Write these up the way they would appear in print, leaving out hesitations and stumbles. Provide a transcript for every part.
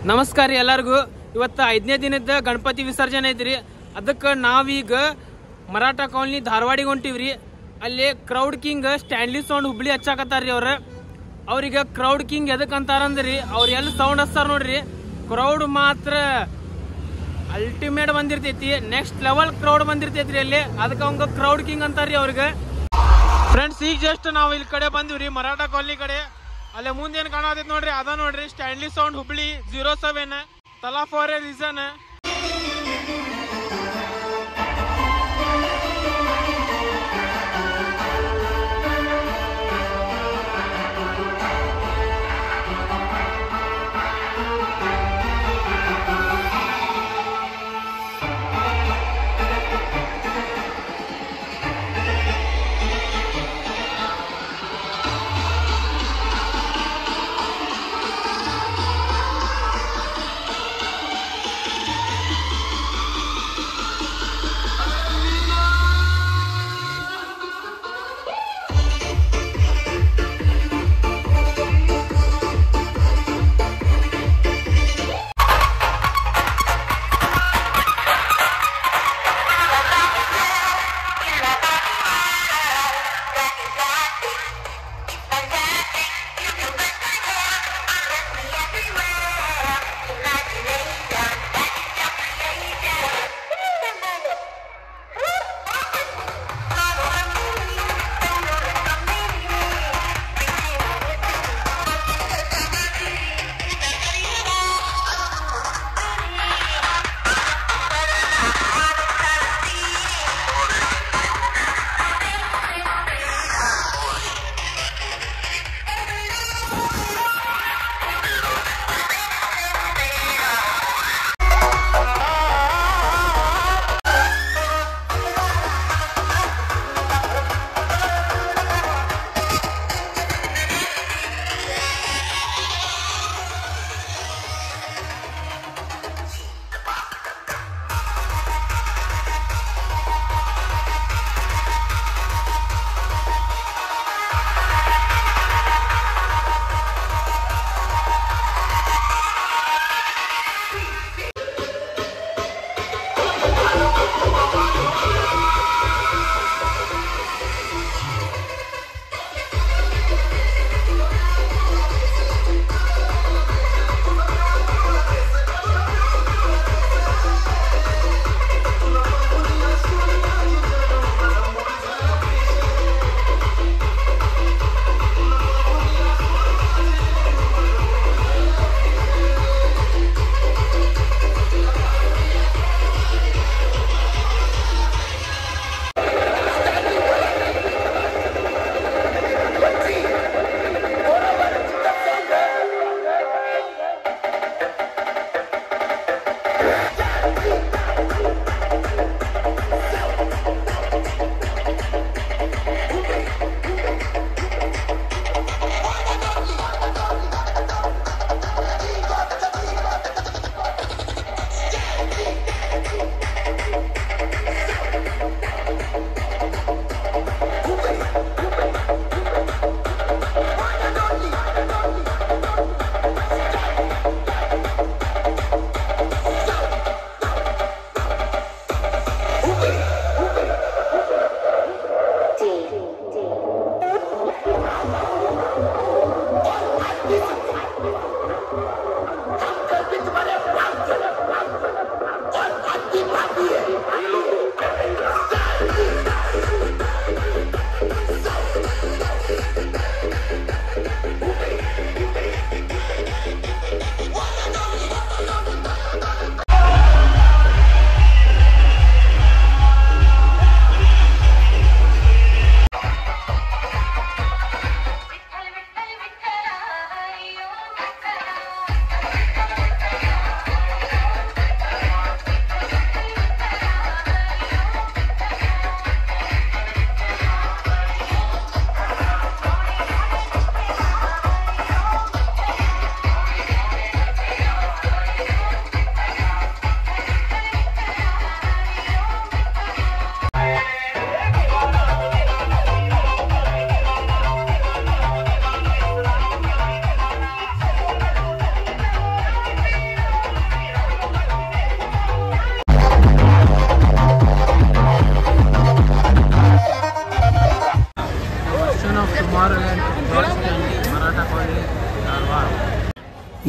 ನಮಸ್ಕಾರ ರೀ ಎಲ್ಲರಿಗೂ. ಇವತ್ತು 5ನೇ ದಿನದ ಗಣಪತಿ ವಿಸರ್ಜನೆ ಐತ್ರಿ. ಅದಕ್ಕೆ ನಾವೀಗ ಮರಾಠ ಕಾಲನಿ ಧಾರವಾಡಿಗೆ ಹೊಂಟಿವ್ರಿ. ಅಲ್ಲಿ crowd king Stanley sound Hubli ಹಚ್ಚಾಕತ್ತಾರ್ರಿ. ಅವ್ರಿಗೆ ಕ್ರೌಡ್ ಕಿಂಗ್ ಎದಕ್ ಅಂತಾರಂದ್ರಿ, ಅವ್ರು ಎಲ್ಲಿ ಸೌಂಡ್ ಹಚ್ತಾರ ನೋಡ್ರಿ, ಕ್ರೌಡ್ ಮಾತ್ರ ಅಲ್ಟಿಮೇಟ್ ಬಂದಿರ್ತೈತಿ, ನೆಕ್ಸ್ಟ್ ಲೆವೆಲ್ ಕ್ರೌಡ್ ಬಂದಿರ್ತೈತ್ರಿ ಅಲ್ಲಿ. ಅದಕ್ಕೆ ಅವಂಗ ಕ್ರೌಡ್ ಕಿಂಗ್ ಅಂತಾರ್ರಿ ಅವ್ರಿಗೆ. ಫ್ರೆಂಡ್ಸ್, ಈಗ ಜಸ್ಟ್ ನಾವು ಇಲ್ಲಿ ಕಡೆ ಬಂದಿವ್ರಿ, ಮರಾಠ ಕಾಲನಿ ಕಡೆ. ಅಲ್ಲೇ ಮುಂದೇನು ಕಾಣತೈತಿ ನೋಡ್ರಿ, ಅದ ನೋಡ್ರಿ ಸ್ಟ್ಯಾನ್ಲಿ ಸೌಂಡ್ ಹುಬ್ಳಿ 07 ತಲಾ ಫಾರ್ ಎ ರೀಸನ್.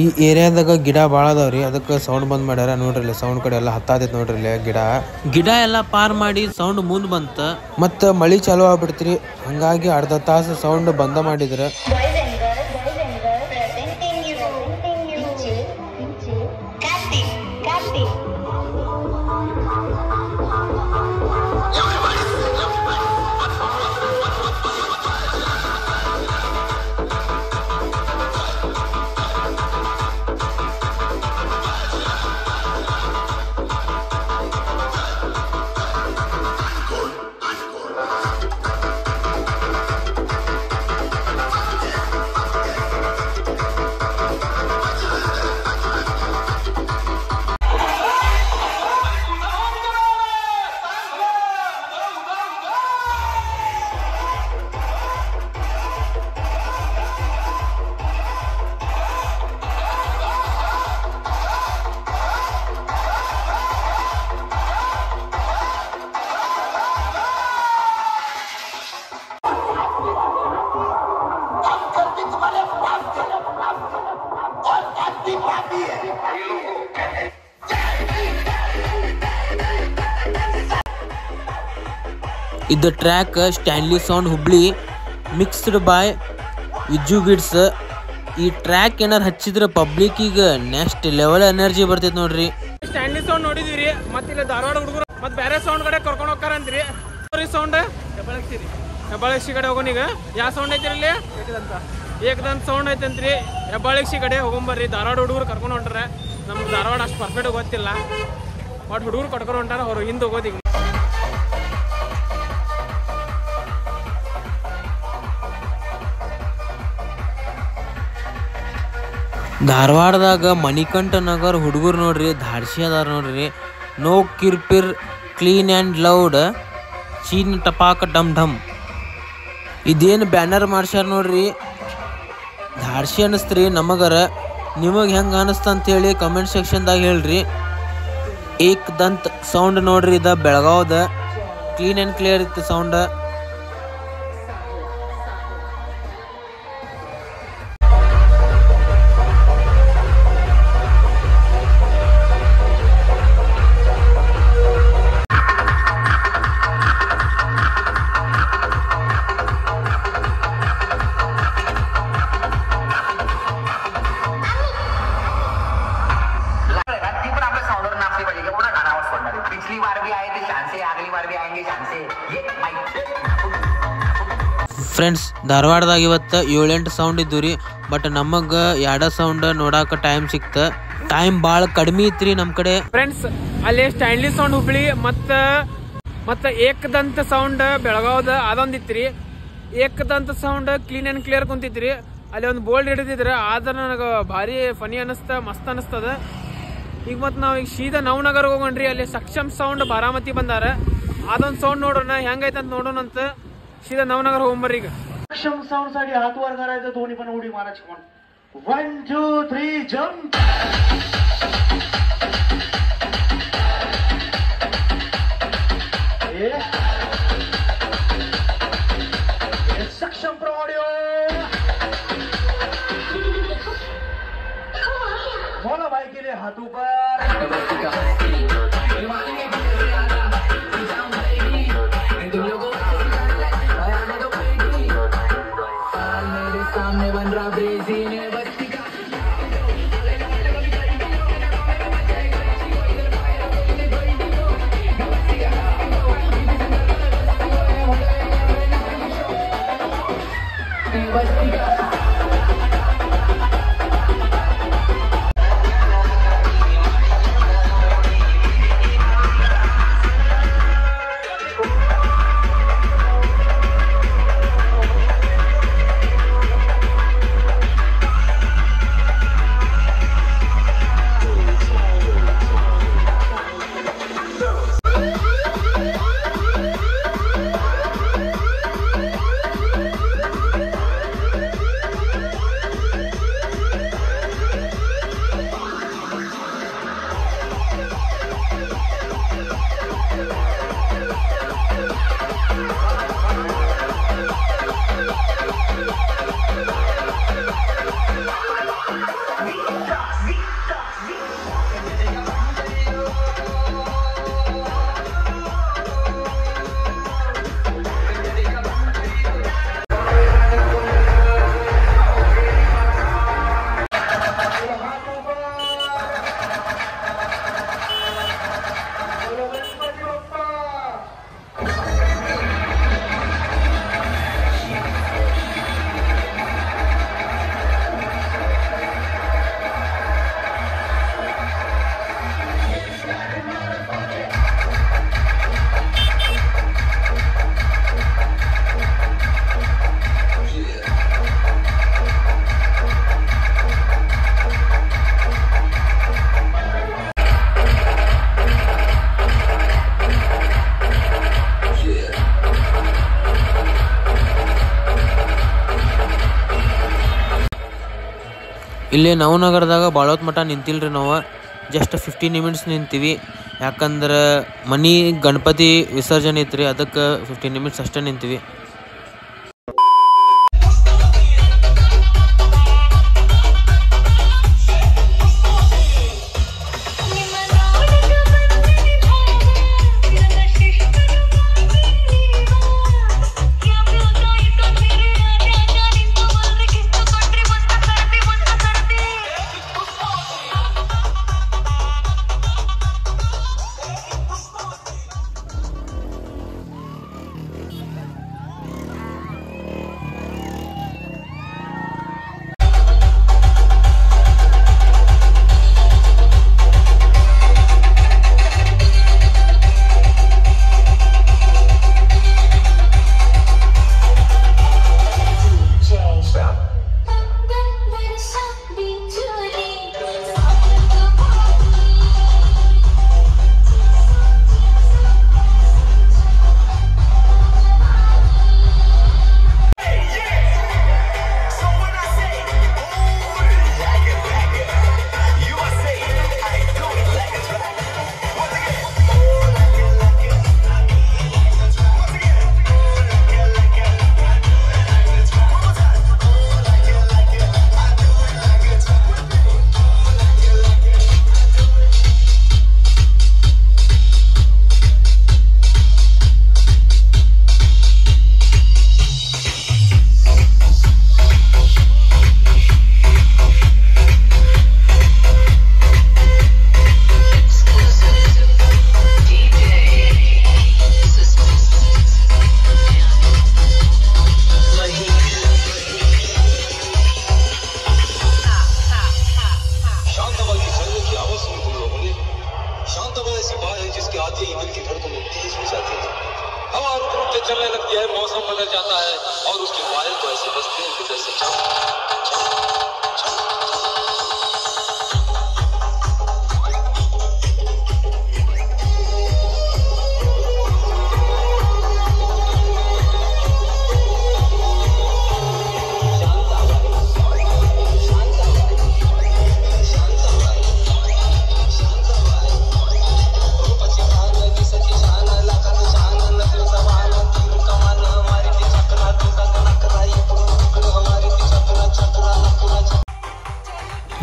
ಈ ಏರಿಯಾದಾಗ ಗಿಡ ಭಾಳ ಅದಾವ್ರಿ, ಅದಕ್ಕೆ ಸೌಂಡ್ ಬಂದ್ ಮಾಡ್ಯಾರ. ನೋಡ್ರಿ ಇಲ್ಲಿ ಸೌಂಡ್ ಕಡೆ ಎಲ್ಲ ಹತ್ತಾತೈತಿ ನೋಡ್ರಿ ಇಲ್ಲಿ ಗಿಡ ಎಲ್ಲ ಪಾರ್ ಮಾಡಿ ಸೌಂಡ್ ಮುಂದ್ ಬಂತ. ಮತ್ತ ಮಳಿ ಚಾಲು ಆಗ್ಬಿಡ್ತ್ರಿ, ಹಂಗಾಗಿ ಅರ್ಧ ತಾಸು ಸೌಂಡ್ ಬಂದ ಮಾಡಿದ್ರ. ಇದು track Stanley sound Hubli mixed boy Vijju beats. ಈ ಟ್ರ್ಯಾಕ್ ಏನಾರು ಹಚ್ಚಿದ್ರೆ ಪಬ್ಲಿಕ್ಕಿಗೆ ನೆಕ್ಸ್ಟ್ ಲೆವೆಲ್ ಎನರ್ಜಿ ಬರ್ತೈತೆ ನೋಡ್ರಿ. ಸ್ಟ್ಯಾನ್ಲಿ ಸೌಂಡ್ ನೋಡಿದ್ವಿ, ಮತ್ತೆ ಇಲ್ಲಿ ಧಾರವಾಡ ಹುಡುಗರು ಮತ್ತೆ ಬೇರೆ ಸೌಂಡ್ ಕಡೆ ಕರ್ಕೊಂಡು ಹೋಗ್ತಾರಂತ್ರಿ. ಸೌಂಡ್ ಹೆಬ್ಬಾಳಕ್ಷಿ ಕಡೆ ಹೋಗೋನೀಗ. ಯಾವ ಸೌಂಡ್ ಐತಿ ಇಲ್ಲಿ? ಏಕದಂತ ಸೌಂಡ್ ಐತಂತ್ರಿ. ಹೆಬ್ಬಾಳಕ್ಷಿ ಕಡೆ ಹೋಗೊಂಬರ್ರಿ. ಧಾರವಾಡ ಹುಡುಗರು ಕರ್ಕೊಂಡು ಹೊಂಟ್ರೆ. ನಮ್ಗೆ ಧಾರವಾಡ ಅಷ್ಟು ಪರ್ಫೆಕ್ಟ್ ಗೊತ್ತಿಲ್ಲ, ಬಟ್ ಹುಡುಗರು ಕರ್ಕೊಂಡು ಹೊಂಟಾರ. ಅವ್ರು ಹಿಂದೆ ಹೋಗೋದೀಗ. ಧಾರವಾಡದಾಗ ಮಣಿಕಂಠ ನಗರ್ ಹುಡುಗರು ನೋಡ್ರಿ ಧಾಡ್ಸಿ ಅದಾರ ನೋಡ್ರಿ. ನೋ ಕಿರ್ಪಿರ್, ಕ್ಲೀನ್ ಆ್ಯಂಡ್ ಲೌಡ್, ಚೀನ್ ಟಪಾಕ ಡಮ್ ಢಮ್. ಇದೇನು ಬ್ಯಾನರ್ ಮಾಡ್ಸ್ಯಾರ ನೋಡ್ರಿ, ಧಾಡ್ಸಿ ಅನ್ನಿಸ್ತ್ರಿ ನಮಗರ. ನಿಮಗೆ ಹೆಂಗೆ ಅನ್ನಿಸ್ತಂತೇಳಿ ಕಮೆಂಟ್ ಸೆಕ್ಷನ್ದಾಗ ಹೇಳ್ರಿ. ಏಕದಂತ್ ಸೌಂಡ್ ನೋಡ್ರಿ, ಇದ ಬೆಳಗಾವ್ದ ಕ್ಲೀನ್ ಆ್ಯಂಡ್ ಕ್ಲಿಯರ್ ಇತ್ತು ಸೌಂಡ್. ಫ್ರೆಂಡ್ಸ್, ಧಾರವಾಡದಾಗ ಇವತ್ತು 7-8 ಸೌಂಡ್ ಇದ್ದು ರೀ. ಬಟ್ ನಮಗೆ 2 ಸೌಂಡ್ ನೋಡಾಕ ಟೈಮ್ ಸಿಕ್ತ. ಟೈಮ್ ಭಾಳ ಕಡಿಮೆ ಇತ್ರಿ ನಮ್ಮ ಕಡೆ. ಫ್ರೆಂಡ್ಸ್, ಅಲ್ಲಿ ಸ್ಟ್ಯಾನ್ಲಿ ಸೌಂಡ್ ಹುಬ್ಳಿ ಮತ್ತೆ ಏಕದಂತ ಸೌಂಡ್ ಬೆಳಗಾವ್ದ ಅದೊಂದಿತ್ರಿ. Ekadanta sound clean and clear ಕುಂತಿತ್ರಿ. ಅಲ್ಲಿ ಒಂದು ಬೋಲ್ಡ್ ಹಿಡಿದಿದ್ರೆ, ಆದ್ರೆ ನನಗೆ ಭಾರಿ ಫನಿ ಅನಿಸ್ತ, ಮಸ್ತ್ ಅನಿಸ್ತದ. ಈಗ ಮತ್ತೆ ನಾವು ಈಗ ಸೀದಾ ನವನಗರ್ ಹೋಗೋಣ್ರಿ. ಅಲ್ಲಿ ಸಕ್ಷಮ್ ಸೌಂಡ್ ಬಾರಾಮತಿ ಬಂದಾರ. ಅದೊಂದು ಸೌಂಡ್ ನೋಡೋಣ ಹೆಂಗೈತಂತ ನೋಡೋಣ ಅಂತ सीधा नवनगर होंबरी सक्षम साउंड साठी हात वर करायचं, दोन्ही पण उडी मारायची. कोण 1 2 3 जंप. सक्षम प्रो ऑडिओ बोला भाई के लिए हाथ ऊपर. ಇಲ್ಲಿ ನವನಗರದಾಗ ಭಾಳೊತ್ತು ಮಟ್ಟ ನಿಂತಿಲ್ರಿ ನಾವು, ಜಸ್ಟ್ 15 ನಿಮಿಟ್ಸ್ ನಿಂತೀವಿ. ಯಾಕಂದ್ರೆ ಮನೆ ಗಣಪತಿ ವಿಸರ್ಜನೆ ಐತ್ರಿ, ಅದಕ್ಕೆ 15 ನಿಮಿಟ್ಸ್ ಅಷ್ಟೇ ನಿಂತೀವಿ. चलने लगती है, मौसम बदल जाता है और उसके बादल तो ऐसे बसते हैं कि जैसे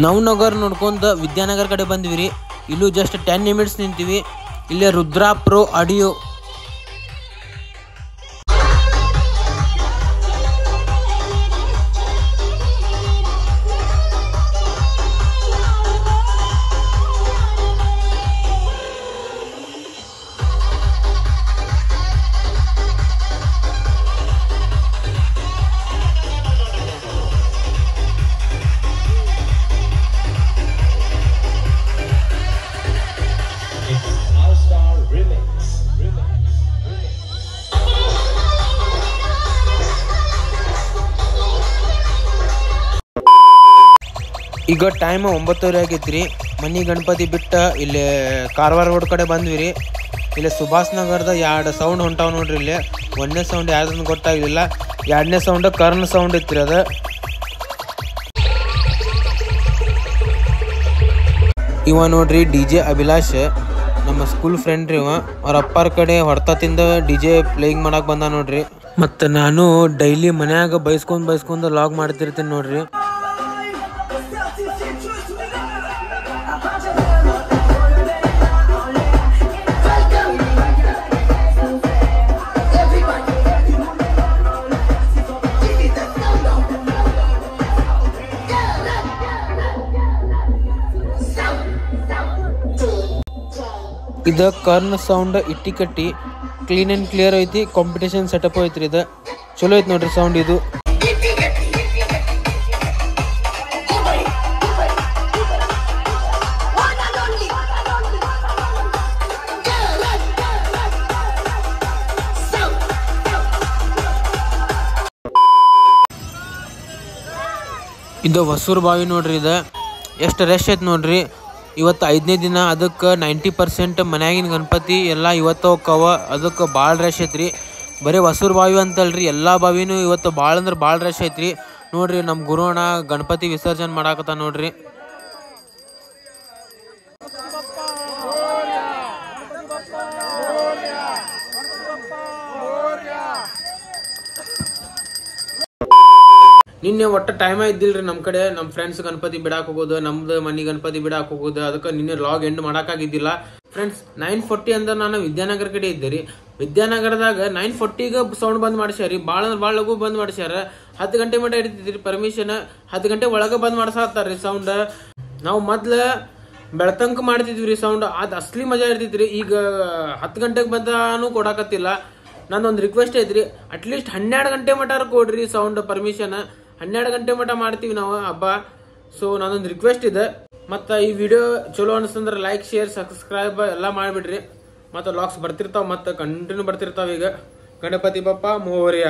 ನವನಗರ್ ನೋಡ್ಕೊಂತ ವಿದ್ಯಾನಗರ್ ಕಡೆ ಬಂದ್ವಿ ರೀ. ಇಲ್ಲೂ ಜಸ್ಟ್ 10 ನಿಮಿಟ್ಸ್ ನಿಂತೀವಿ. ಇಲ್ಲೇ ರುದ್ರಾ ಪ್ರೋ ಆಡಿಯೋ ಈಗ ಟೈಮ್ 9:30 ಆಗೈತಿ ರೀ. ಮನೆ ಗಣಪತಿ ಬಿಟ್ಟು ಇಲ್ಲಿ ಕಾರವಾರ ರೋಡ್ ಕಡೆ ಬಂದ್ವಿ ರೀ. ಇಲ್ಲಿ ಸುಭಾಷ್ ನಗರದ 2 ಸೌಂಡ್ ಹೊಂಟಾವ್ ನೋಡ್ರಿ. ಇಲ್ಲಿ 1ನೇ ಸೌಂಡ್ ಯಾವ್ದನ್ನು ಗೊತ್ತಾಗಲಿಲ್ಲ, 2ನೇ ಸೌಂಡ್ ಕರ್ನ್ ಸೌಂಡ್ ಇತ್ತು ರೀ. ಅದು ಇವ ನೋಡ್ರಿ DJ ಅಭಿಲಾಷ್, ನಮ್ಮ ಸ್ಕೂಲ್ ಫ್ರೆಂಡ್ ರೀ. ಅವ್ರ ಅಪ್ಪಾರ ಕಡೆ ಹೊಡ್ತತಿಂದ DJ ಪ್ಲೇಯಿಂಗ್ ಮಾಡಕ್ಕೆ ಬಂದ ನೋಡ್ರಿ. ಮತ್ತು ನಾನು ಡೈಲಿ ಮನ್ಯಾಗ ಬೈಸ್ಕೊಂಡು ಲಾಗ್ ಮಾಡ್ತಿರ್ತೀನಿ ನೋಡ್ರಿ. ಇದು ಕರ್ನ್ ಸೌಂಡ್ ಇಟ್ಟಿಕಟ್ಟಿ ಕ್ಲೀನ್ ಆ್ಯಂಡ್ ಕ್ಲಿಯರ್ ಐತಿ. ಕಾಂಪಿಟೇಷನ್ ಸೆಟಪ್ ಐತ್ರಿ. ಇದು ಚಲೋ ಐತಿ ನೋಡ್ರಿ ಸೌಂಡ್. ಇದು ಇದು ಹೊಸೂರು ಬಾವಿ ನೋಡ್ರಿ. ಇದು ಎಷ್ಟು ರಶ್ ಐತೆ ನೋಡ್ರಿ. ಇವತ್ತು 5ನೇ ದಿನ, ಅದಕ್ಕೆ 90% ಮನ್ಯಾಗಿನ ಗಣಪತಿ ಎಲ್ಲ ಇವತ್ತು ಹೋಕ್ಕವ. ಅದಕ್ಕೆ ಭಾಳ ರಶ್ ಐತ್ರಿ. ಬರೀ ಹೊಸೂರು ಬಾವಿ ಅಂತಲ್ರಿ, ಎಲ್ಲ ಬಾವಿನೂ ಇವತ್ತು ಭಾಳ ಅಂದ್ರೆ ಭಾಳ ರಶ್ ಐತ್ರಿ. ನೋಡ್ರಿ ನಮ್ಮ ಗುರುವಣ್ಣ ಗಣಪತಿ ವಿಸರ್ಜನೆ ಮಾಡಾಕತ್ತ ನೋಡ್ರಿ. ನಿನ್ನೆ ಒಟ್ಟ ಟೈಮ್ ಇದ್ದಿಲ್ರಿ ನಮ್ಮ ಕಡೆ. ನಮ್ಮ ಫ್ರೆಂಡ್ಸ್ ಗಣಪತಿ ಬಿಡಾಕ್ ಹೋಗೋದು, ನಮ್ದು ಮನಿ ಗಣಪತಿ ಬಿಡಾಕ್ ಹೋಗೋದು, ಅದಕ್ಕೆ ನಿನ್ನೆ ಲಾಗ್ ಎಂಡ್ ಮಾಡಾಕಾಗಿದ್ದಿಲ್ಲ ಫ್ರೆಂಡ್ಸ್. 9:40 ಅಂದ್ರೆ ನಾನು ವಿದ್ಯಾನಗರ ಕಡೆ ಇದ್ದೆ ರೀ. ವಿದ್ಯಾನಗರದಾಗ 9:40ಗೆ ಸೌಂಡ್ ಬಂದ್ ಮಾಡ್ಸ್ಯಾರಿ. ಭಾಳ ಲಘು ಬಂದ್ ಮಾಡ್ಸ್ಯಾರ. 10 ಗಂಟೆ ಮಟ್ಟ ಇಡ್ತಿದ್ರಿ ಪರ್ಮಿಷನ್. 10 ಗಂಟೆ ಒಳಗೆ ಬಂದ್ ಮಾಡ್ಸಾತಾರ್ರಿ ಸೌಂಡ್. ನಾವು ಮೊದ್ಲ ಬೆಳತಂಕ ಮಾಡ್ತಿದ್ವಿ ಸೌಂಡ್, ಅದು ಅಸ್ಲಿ ಮಜಾ ಇರ್ತಿದ್ರಿ. ಈಗ 10 ಗಂಟೆಗೆ ಬಂದಾನು ಕೊಡಾಕತ್ತಿಲ್ಲ. ನಂದೊಂದು ರಿಕ್ವೆಸ್ಟ್ ಐತ್ರಿ, ಅಟ್ಲೀಸ್ಟ್ 12 ಗಂಟೆ ಮಟ್ಟ ಕೊಡ್ರಿ ಸೌಂಡ್ ಪರ್ಮಿಷನ್. 12 ಗಂಟೆ ಮಟ್ಟ ಮಾಡ್ತೀವಿ ನಾವು ಹಬ್ಬ. ಸೊ ನಾನೊಂದು ರಿಕ್ವೆಸ್ಟ್ ಇದೆ. ಮತ್ತು ಈ ವಿಡಿಯೋ ಚಲೋ ಅನಿಸ್ತಂದ್ರೆ ಲೈಕ್, ಶೇರ್, ಸಬ್ಸ್ಕ್ರೈಬ್ ಎಲ್ಲ ಮಾಡಿಬಿಡ್ರಿ. ಮತ್ತು ಲಾಗ್ಸ್ ಬರ್ತಿರ್ತಾವ, ಮತ್ತು ಕಂಟಿನ್ಯೂ ಬರ್ತಿರ್ತಾವ. ಈಗ ಗಣಪತಿ ಬಪ್ಪ ಮೋರ್ಯ.